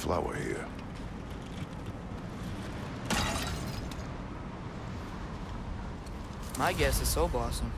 flower here. My guess is soul blossom.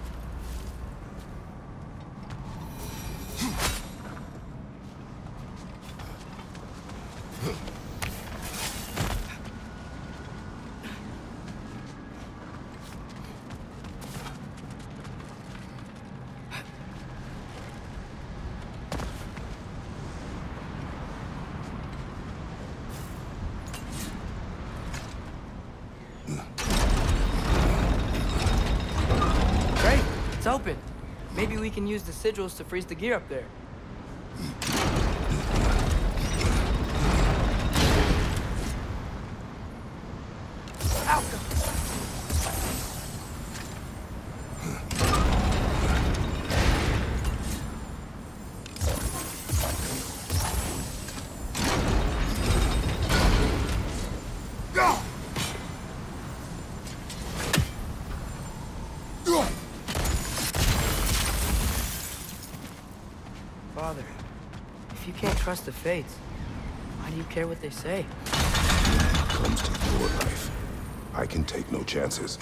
It's open. Maybe we can use the sigils to freeze the gear up there. Ow! Father, if you can't trust the fates, why do you care what they say? When it comes to your life, I can take no chances.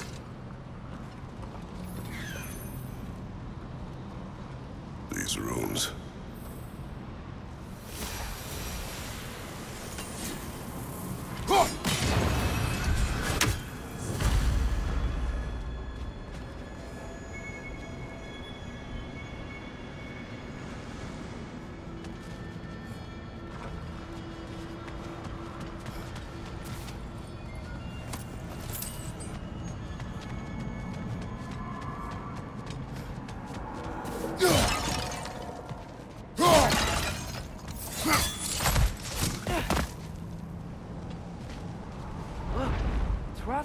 These rooms.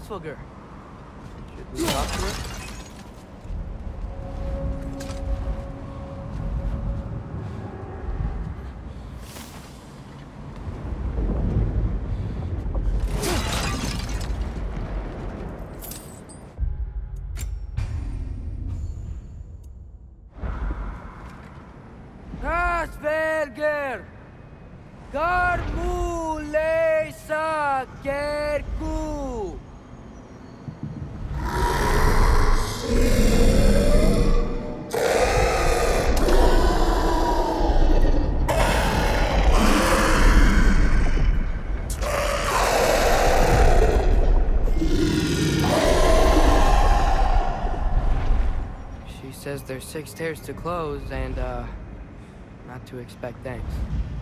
Should we talk to her? Berserker! Garmulesa Kerku! She says there's 6 stairs to close and, not to expect thanks.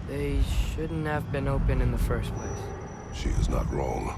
They shouldn't have been open in the first place. She is not wrong.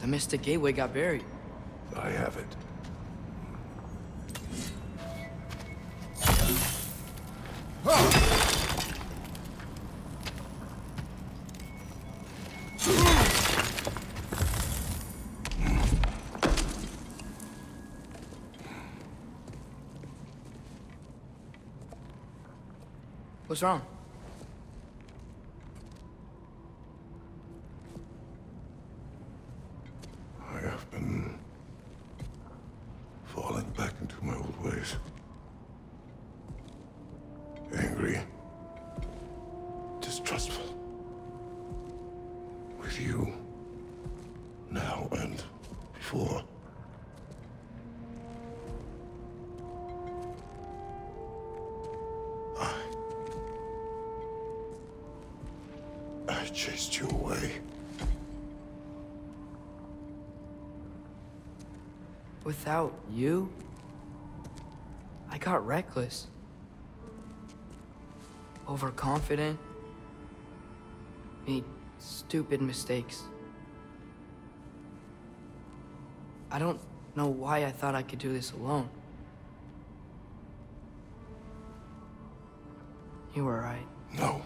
The Mystic Gateway got buried. I have it. What's wrong? I have been falling back into my old ways. Angry. Distrustful. With you. Now and before. I chased you away. Without you, I got reckless. Overconfident, made stupid mistakes. I don't know why I thought I could do this alone. You were right. No.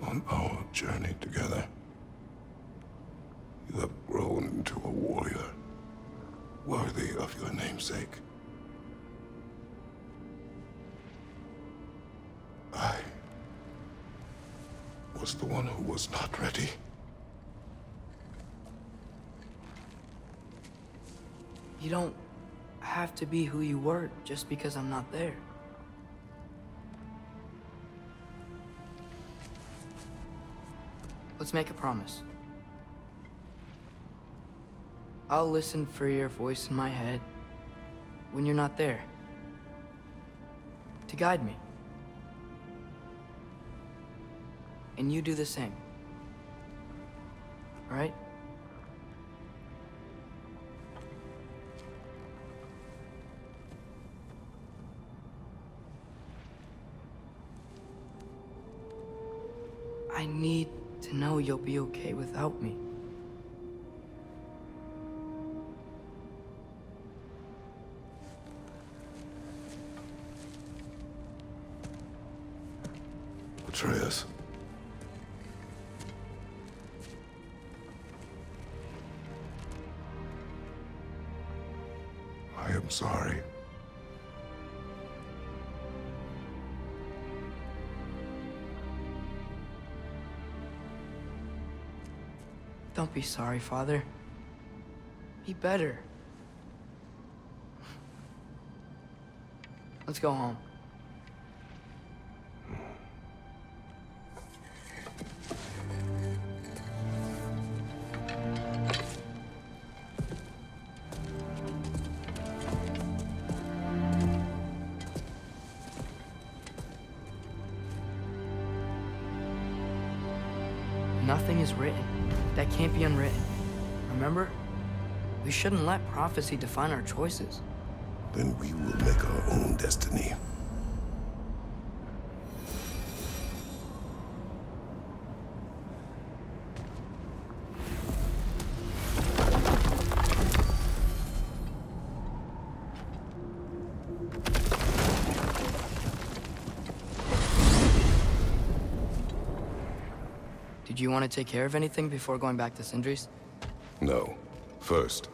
On our journey together, you have grown into a warrior worthy of your namesake. I was the one who was not ready. You don't have to be who you were just because I'm not there. Let's make a promise. I'll listen for your voice in my head when you're not there, to guide me. And you do the same. All right? I need to know you'll be okay without me. Atreus. I am sorry. Don't be sorry, Father. Be better. Let's go home. Nothing is written that can't be unwritten. Remember? We shouldn't let prophecy define our choices. Then we will make our own destiny. Did you want to take care of anything before going back to Sindri's? No. First,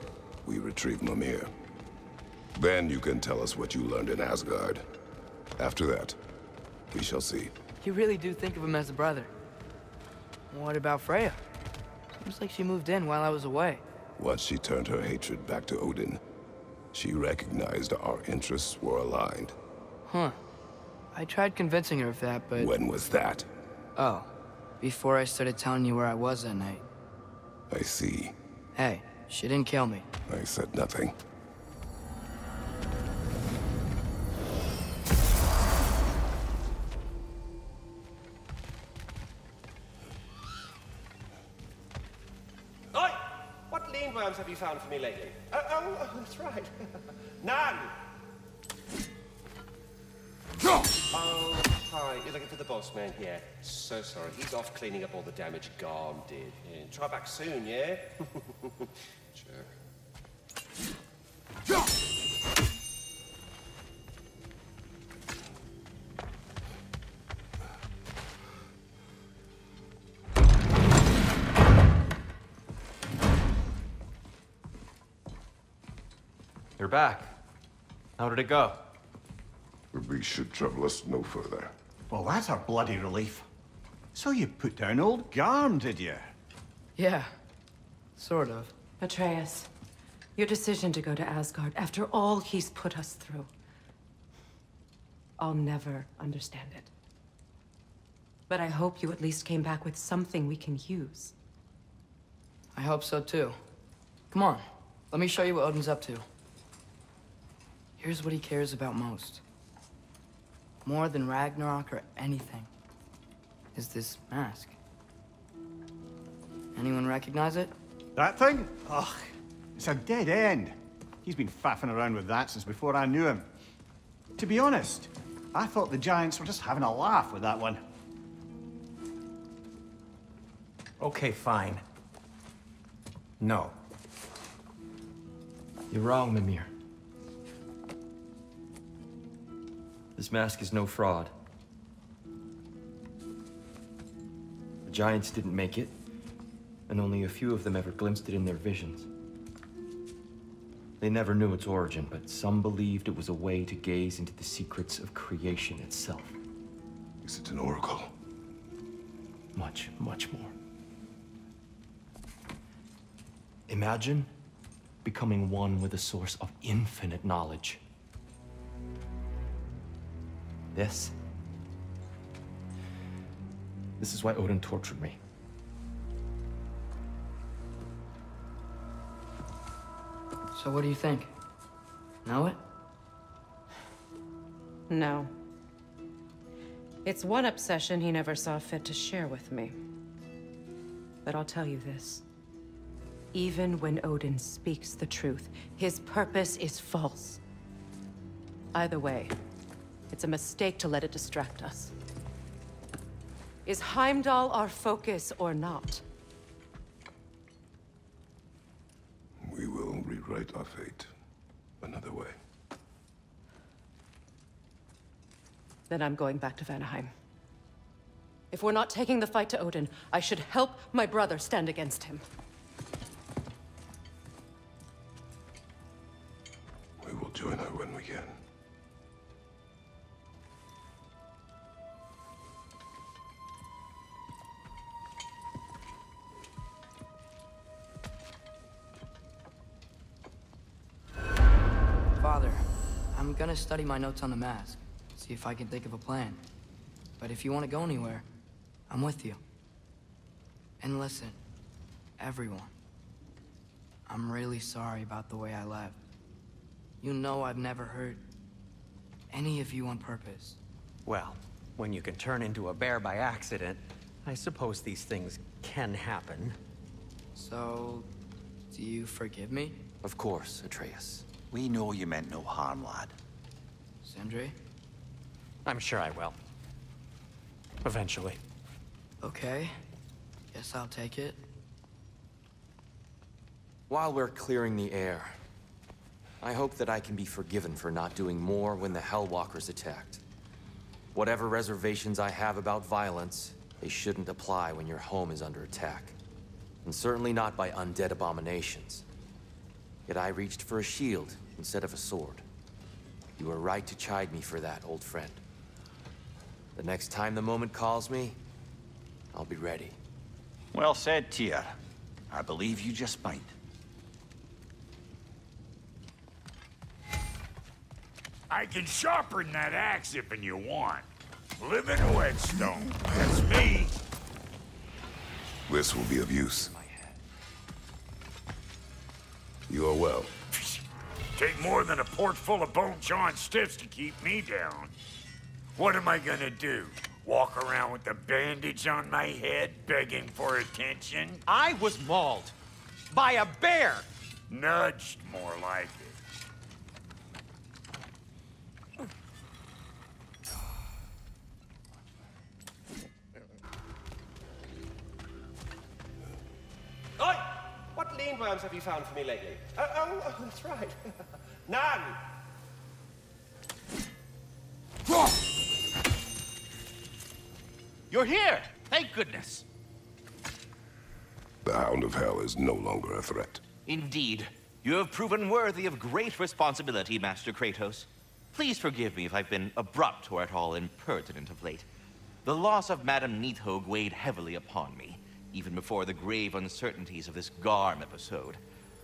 we retrieve Mimir. Then you can tell us what you learned in Asgard. After that, we shall see. You really do think of him as a brother. What about Freya? Seems like she moved in while I was away. Once she turned her hatred back to Odin, she recognized our interests were aligned. Huh. I tried convincing her of that, but... When was that? Oh. Before I started telling you where I was that night. I see. Hey, she didn't kill me. I said nothing. Oi! What lean worms have you found for me lately? Oh, that's right. None! Oh, hi. You're looking for the boss man here. So sorry. He's off cleaning up all the damage Garm did. Yeah, try back soon, yeah? Sure. You're back. How did it go? We should trouble us no further. Well, that's a bloody relief. So you put down old Garm, did you? Yeah. Sort of. Atreus, your decision to go to Asgard after all he's put us through. I'll never understand it. But I hope you at least came back with something we can use. I hope so too. Come on. Let me show you what Odin's up to. Here's what he cares about most. More than Ragnarok or anything. Is this mask. Anyone recognize it? That thing? Ugh, it's a dead end. He's been faffing around with that since before I knew him. To be honest, I thought the giants were just having a laugh with that one. Okay, fine. No. You're wrong, Mimir. This mask is no fraud. The giants didn't make it, and only a few of them ever glimpsed it in their visions. They never knew its origin, but some believed it was a way to gaze into the secrets of creation itself. Is it an oracle? Much, much more. Imagine becoming one with a source of infinite knowledge. This is why Odin tortured me. So what do you think? Know it? No. It's one obsession he never saw fit to share with me. But I'll tell you this. Even when Odin speaks the truth, his purpose is false. Either way, it's a mistake to let it distract us. Is Heimdall our focus or not? We will rewrite our fate another way. Then I'm going back to Vanaheim. If we're not taking the fight to Odin, I should help my brother stand against him. We will join her when we can. Father, I'm gonna study my notes on the mask. See if I can think of a plan. But if you want to go anywhere, I'm with you. And listen, everyone. I'm really sorry about the way I left. You know I've never hurt any of you on purpose. Well, when you can turn into a bear by accident, I suppose these things can happen. So, do you forgive me? Of course, Atreus. We know you meant no harm, lad. Sindri? I'm sure I will. Eventually. Okay. Guess I'll take it. While we're clearing the air, I hope that I can be forgiven for not doing more when the Hellwalkers attacked. Whatever reservations I have about violence, they shouldn't apply when your home is under attack. And certainly not by undead abominations. Yet I reached for a shield instead of a sword. You were right to chide me for that, old friend. The next time the moment calls me, I'll be ready. Well said, Tyr. I believe you just might. I can sharpen that axe if you want. Living whetstone. That's me. This will be of use. You are well. Take more than a port full of bone-chawing stiffs to keep me down. What am I gonna do? Walk around with a bandage on my head, begging for attention? I was mauled by a bear! Nudged, more like it. Oi! What lean worms have you found for me lately? Oh, that's right. None! You're here! Thank goodness! The Hound of Hell is no longer a threat. Indeed. You have proven worthy of great responsibility, Master Kratos. Please forgive me if I've been abrupt or at all impertinent of late. The loss of Madame Neathog weighed heavily upon me, even before the grave uncertainties of this Garm episode.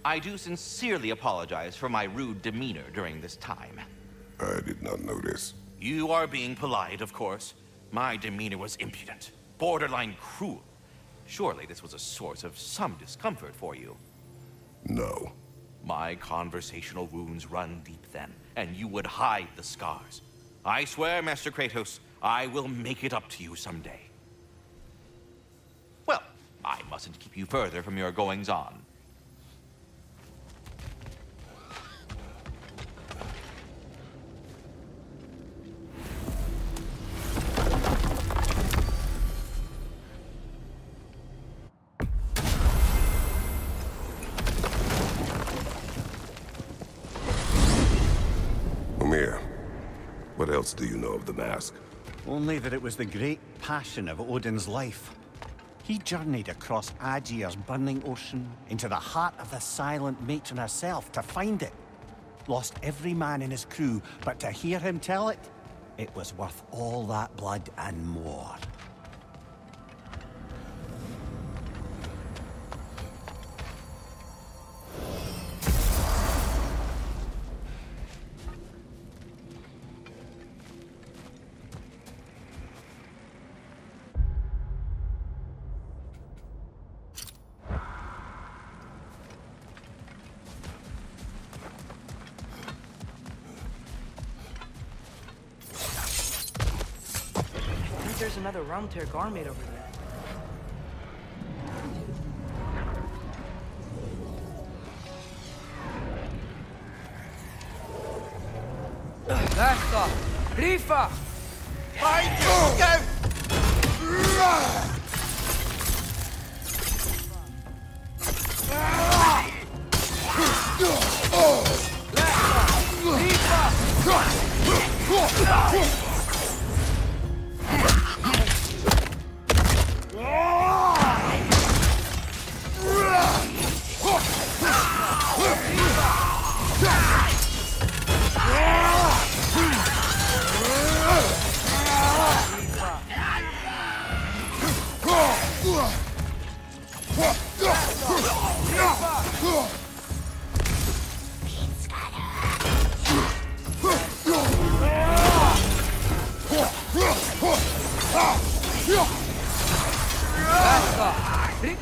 I do sincerely apologize for my rude demeanor during this time. I did not notice. You are being polite, of course. My demeanor was impudent, borderline cruel. Surely this was a source of some discomfort for you. No. My conversational wounds run deep then, and you would hide the scars. I swear, Master Kratos, I will make it up to you someday. Well, I mustn't keep you further from your goings-on. What else do you know of the mask? Only that it was the great passion of Odin's life. He journeyed across Aegir's burning ocean, into the heart of the silent matron herself to find it. Lost every man in his crew, but to hear him tell it, it was worth all that blood and more. There's another Hel-Tear garment over there. That's off. Rifa! Find your scout!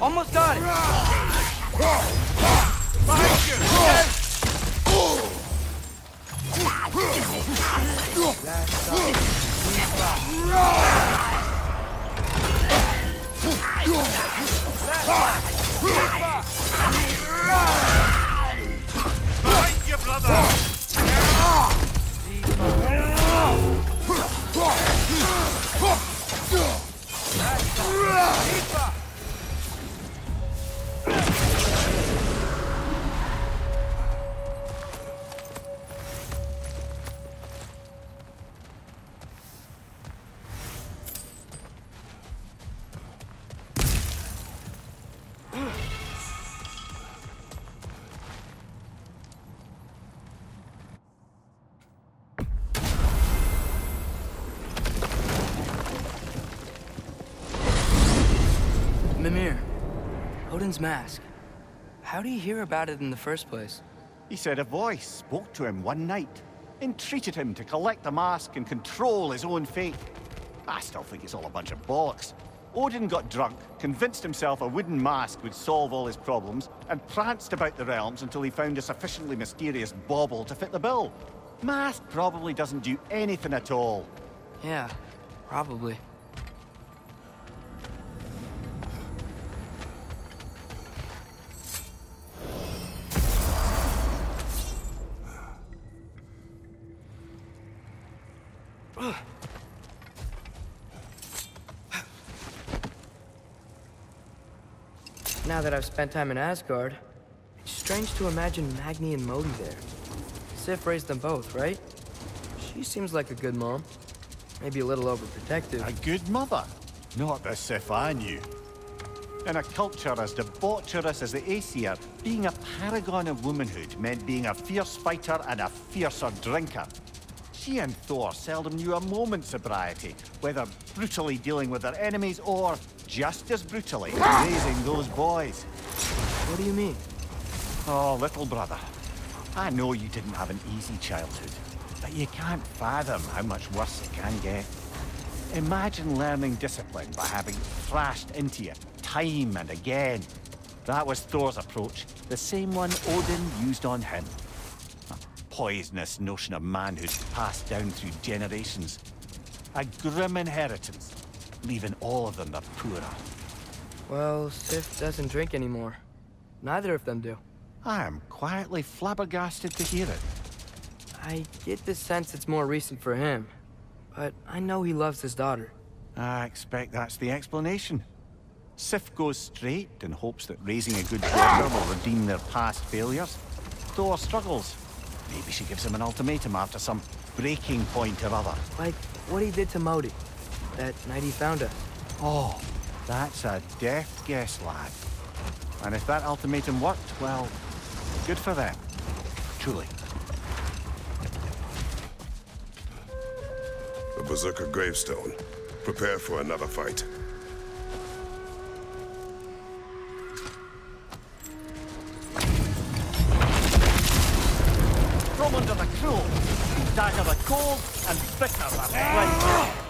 Almost got it! Find your brother! Mimir, Odin's mask. How do you hear about it in the first place? He said a voice spoke to him one night, entreated him to collect the mask and control his own fate. I still think it's all a bunch of bollocks. Odin got drunk, convinced himself a wooden mask would solve all his problems, and pranced about the realms until he found a sufficiently mysterious bauble to fit the bill. Mask probably doesn't do anything at all. Yeah, probably. Now that I've spent time in Asgard, it's strange to imagine Magni and Modi there. Sif raised them both, right? She seems like a good mom. Maybe a little overprotective. A good mother. Not the Sif I knew. In a culture as debaucherous as the Aesir, being a paragon of womanhood meant being a fierce fighter and a fiercer drinker. She and Thor seldom knew a moment's sobriety, whether brutally dealing with their enemies or, just as brutally, raising those boys. What do you mean? Oh, little brother. I know you didn't have an easy childhood, but you can't fathom how much worse it can get. Imagine learning discipline by having thrashed into you time and again. That was Thor's approach, the same one Odin used on him. A poisonous notion of manhood passed down through generations. A grim inheritance, leaving all of them the poorer. Well, Sif doesn't drink anymore. Neither of them do. I am quietly flabbergasted to hear it. I get the sense it's more recent for him, but I know he loves his daughter. I expect that's the explanation. Sif goes straight and hopes that raising a good daughter will redeem their past failures. Thor struggles. Maybe she gives him an ultimatum after some breaking point or other. Like what he did to Modi, that night he found us. Oh, that's a deft guess, lad. And if that ultimatum worked, well, good for them. Truly. The Berserker gravestone. Prepare for another fight. From under the cruel, dagger the cold, and bitter the flame.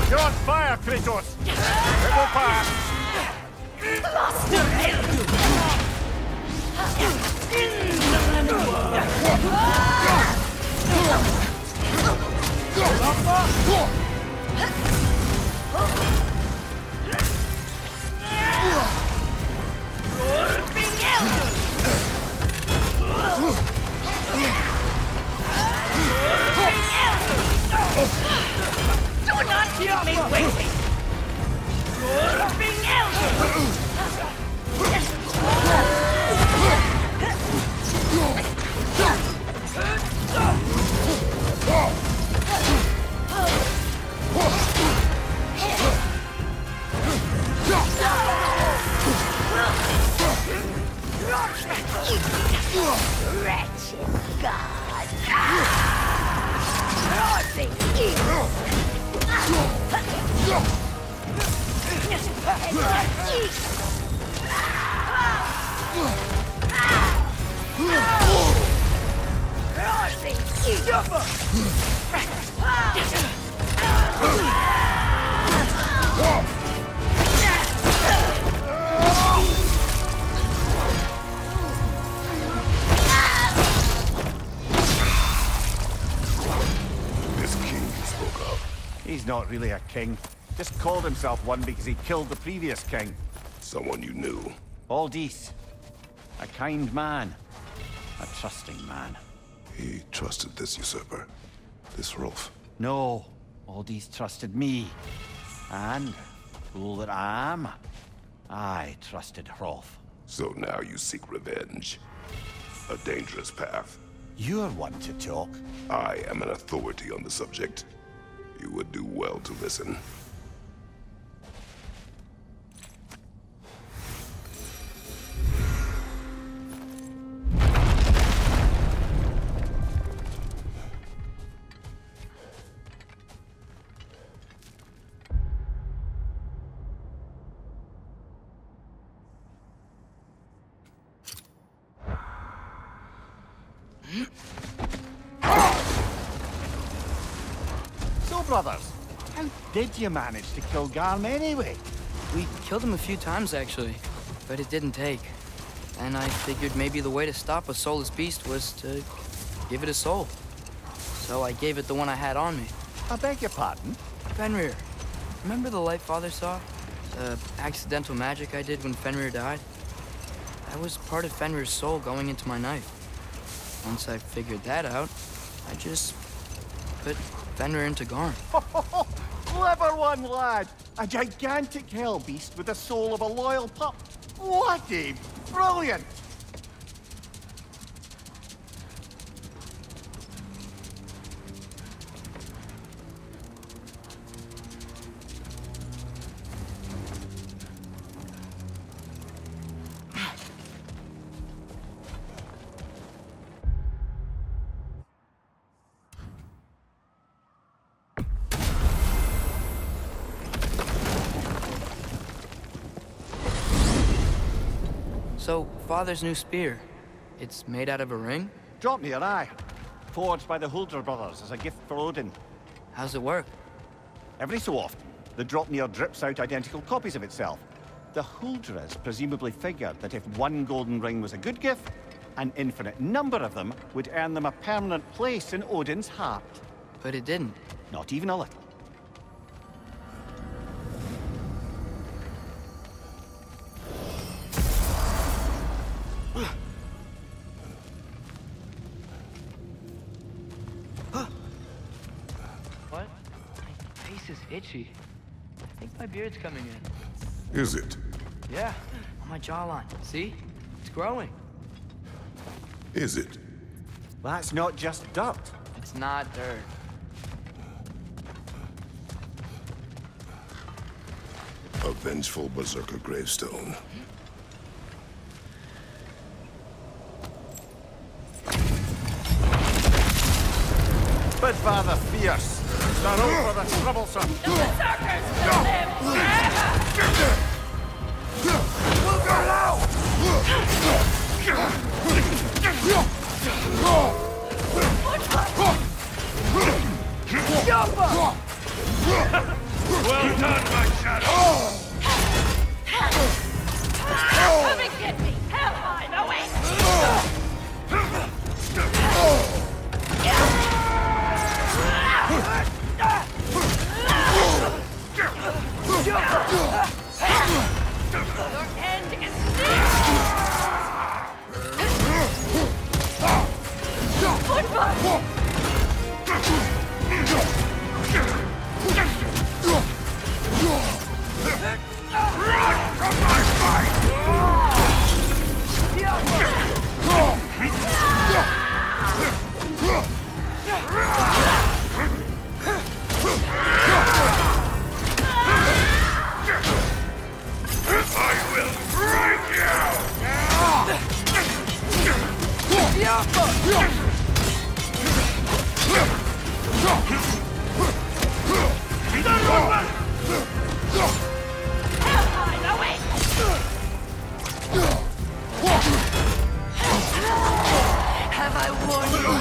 You're on fire, Kratos! It will pass! Do not keep me waiting! Bring wretched god! Nothing This king you spoke of. He's not really a king. Just called himself one because he killed the previous king. Someone you knew. Aldis. A kind man. A trusting man. He trusted this usurper. This Rolf. No. Aldis trusted me. And, fool that I am, I trusted Rolf. So now you seek revenge. A dangerous path. You're one to talk. I am an authority on the subject. You would do well to listen. So, brothers, how did you manage to kill Garm anyway? We killed him a few times, actually, but it didn't take. And I figured maybe the way to stop a soulless beast was to give it a soul. So I gave it the one I had on me. I beg your pardon? Fenrir. Remember the light Father saw? The accidental magic I did when Fenrir died? That was part of Fenrir's soul going into my knife. Once I figured that out, I just put Fenrir into Garm. Clever one, lad! A gigantic hell beast with the soul of a loyal pup. What a brilliant! So, Father's new spear, it's made out of a ring? Drop me your eye. Forged by the Huldra brothers as a gift for Odin. How's it work? Every so often, the Dropnir drips out identical copies of itself. The Huldras presumably figured that if one golden ring was a good gift, an infinite number of them would earn them a permanent place in Odin's heart. But it didn't. Not even a little. What? My face is itchy. I think my beard's coming in. Is it? Yeah, on my jawline. See? It's growing. Is it? That's not just dirt. It's not dirt. A vengeful Berserker gravestone. Bid father fierce. Start over the troublesome. The Berserkers will live forever! We'll go now! Well done, my shadow! Come and get me! Hellheim awaits! Your end is near! Goodbye! Run from my fight! I will break Hellheim awaits! Have I warned you?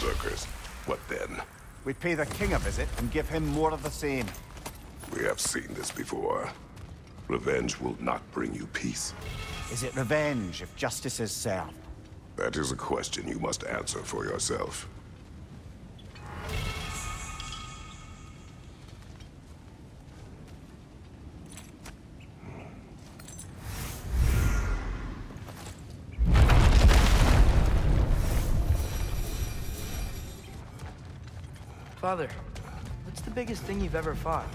Berserkers. What then? We pay the king a visit and give him more of the same. We have seen this before. Revenge will not bring you peace. Is it revenge if justice is served? That is a question you must answer for yourself. Father, what's the biggest thing you've ever fought?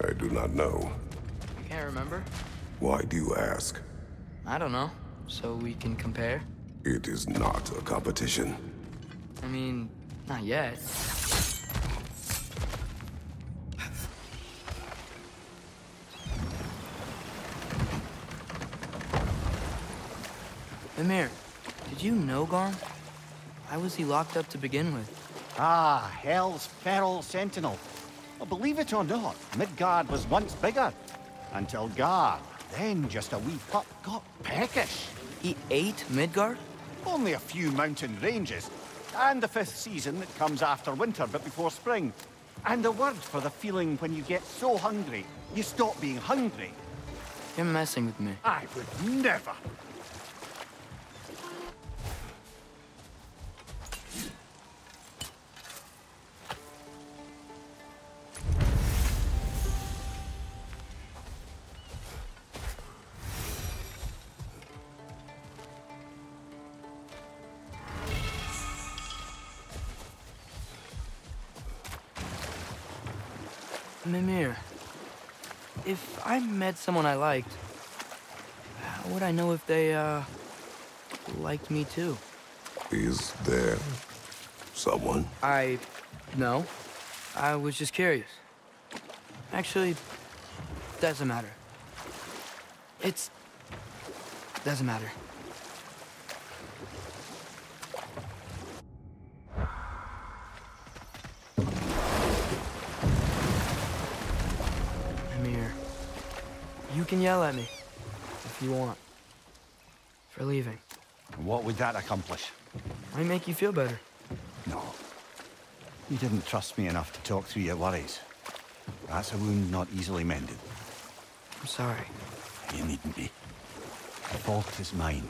I do not know. You can't remember? Why do you ask? I don't know. So we can compare? It is not a competition. I mean, not yet. Mimir, did you know Garm? Why was he locked up to begin with? Ah, Hell's feral sentinel. Well, believe it or not, Midgard was once bigger. Until Gar, then just a wee pup, got peckish. He ate Midgard? Only a few mountain ranges. And the 5th season that comes after winter but before spring. And a word for the feeling when you get so hungry, you stop being hungry. You're messing with me. I would never. Mimir, if I met someone I liked, how would I know if they, liked me too? Is there someone? No. I was just curious. Actually, doesn't matter. Doesn't matter. You can yell at me, if you want, for leaving. What would that accomplish? Might make you feel better. No. You didn't trust me enough to talk through your worries. That's a wound not easily mended. I'm sorry. You needn't be. The fault is mine.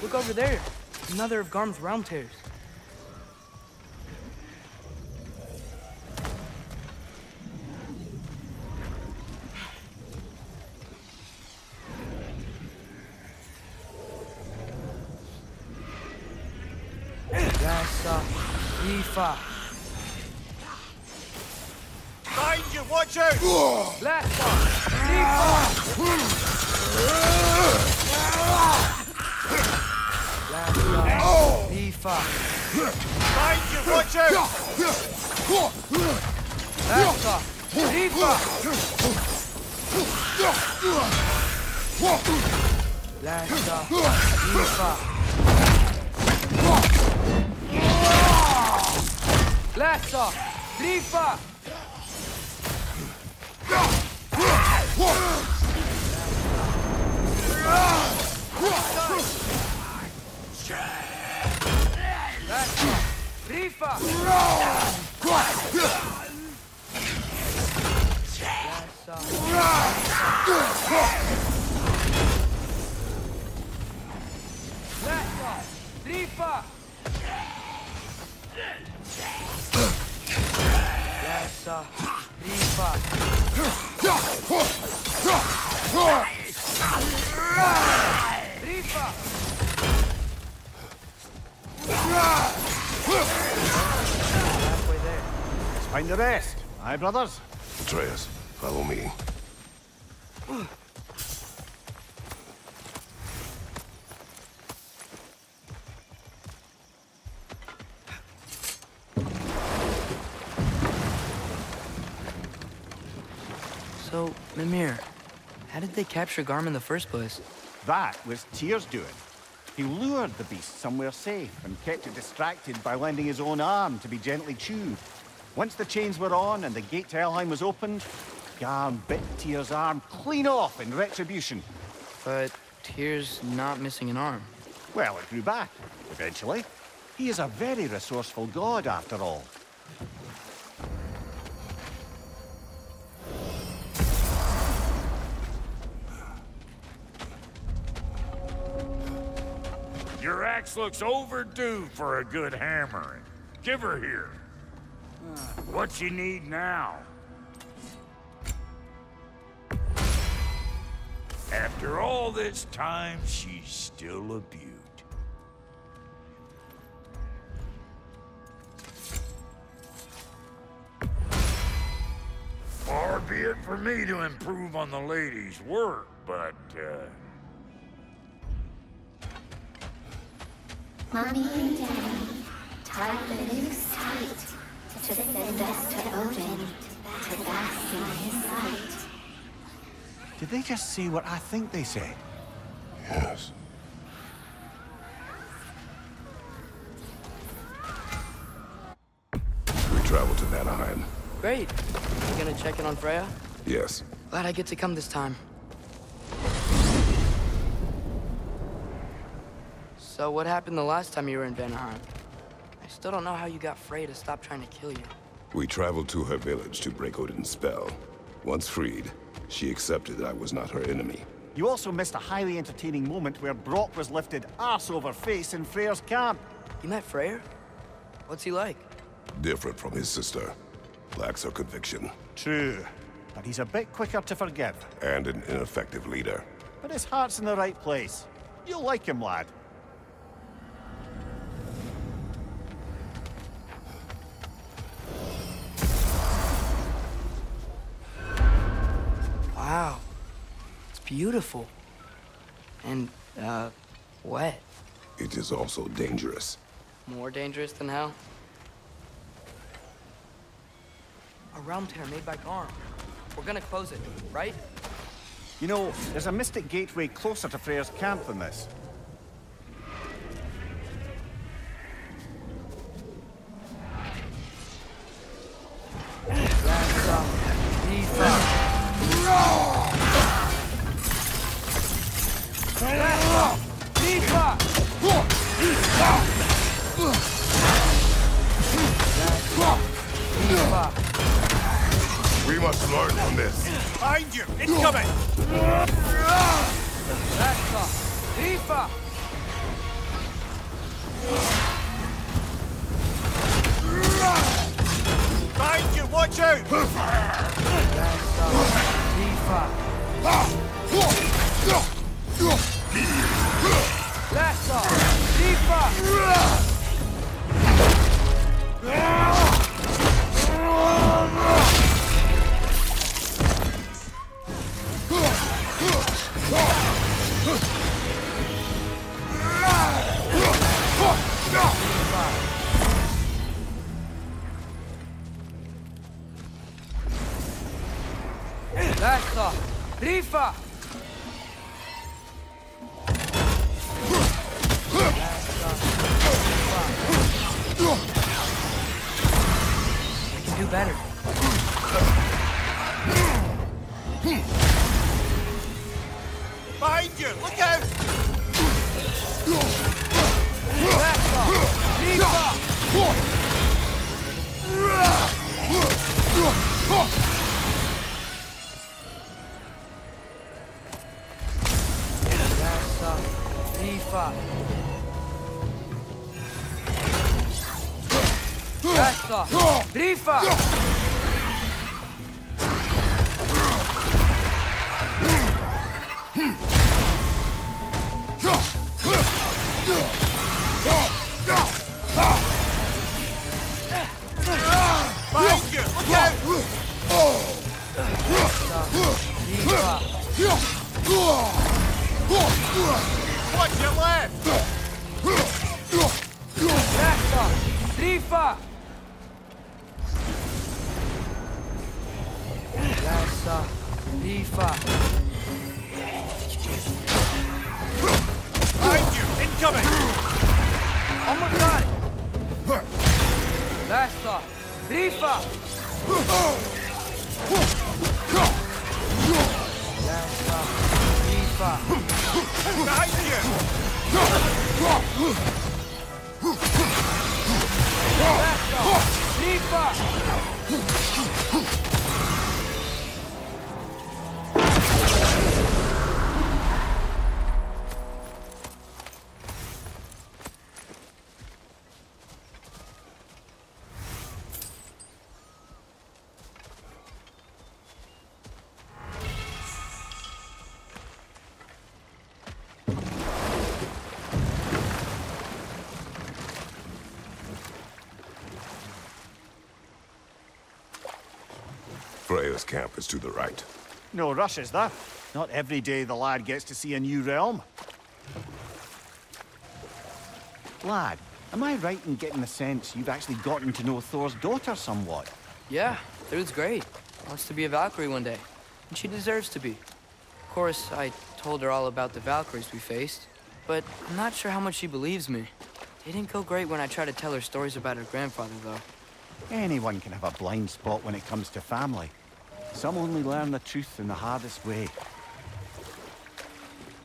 Look over there. Another of Garm's Hel-Tears. Behind you, watch out! Blast Behind you, watch out! Blasta! Rifa! Find the rest. Aye, brothers? Atreus, follow me. So, Mimir, how did they capture Garm in the first place? That was Tears doing. He lured the beast somewhere safe and kept it distracted by lending his own arm to be gently chewed. Once the chains were on and the gate to Helheim was opened, Garm bit Tears' arm clean off in retribution. But Tears not missing an arm. Well, it grew back, eventually. He is a very resourceful god, after all. Your axe looks overdue for a good hammering. Give her here. What you need now? After all this time, she's still a beaut. Far be it for me to improve on the lady's work, but, Mommy and Daddy tied the noose tight to send us to Odin to bask in his light. Did they just say what I think they said? Yes. We travel to Vanaheim. Great. You gonna check in on Freya? Yes. Glad I get to come this time. So what happened the last time you were in Vanaheim? I still don't know how you got Freya to stop trying to kill you. We traveled to her village to break Odin's spell. Once freed, she accepted that I was not her enemy. You also missed a highly entertaining moment where Brock was lifted arse over face in Freyr's camp. You met Freyr? What's he like? Different from his sister. Lacks her conviction. True, but he's a bit quicker to forgive. And an ineffective leader. But his heart's in the right place. You'll like him, lad. Wow. It's beautiful. And, wet. It is also dangerous. More dangerous than hell? A realm tear made by Garm. We're gonna close it, right? You know, there's a mystic gateway closer to Freyr's camp than this. We must learn from this. Behind you! It's coming! Behind you! Watch out! Rifa! We can do better. Behind you! Look out! Rifa! Behind you! Look out! Watch your left! Rifa! Rifa! Behind you! Incoming! Almost got it! Last off! Rifa! Last off! Rifa! Behind Freya's camp is to the right. No rush, is there? Not every day the lad gets to see a new realm. Lad, am I right in getting the sense you've actually gotten to know Thor's daughter somewhat? Yeah, dude's great. Wants to be a Valkyrie one day. And she deserves to be. Of course, I told her all about the Valkyries we faced. But I'm not sure how much she believes me. It didn't go great when I tried to tell her stories about her grandfather, though. Anyone can have a blind spot when it comes to family. Some only learn the truth in the hardest way.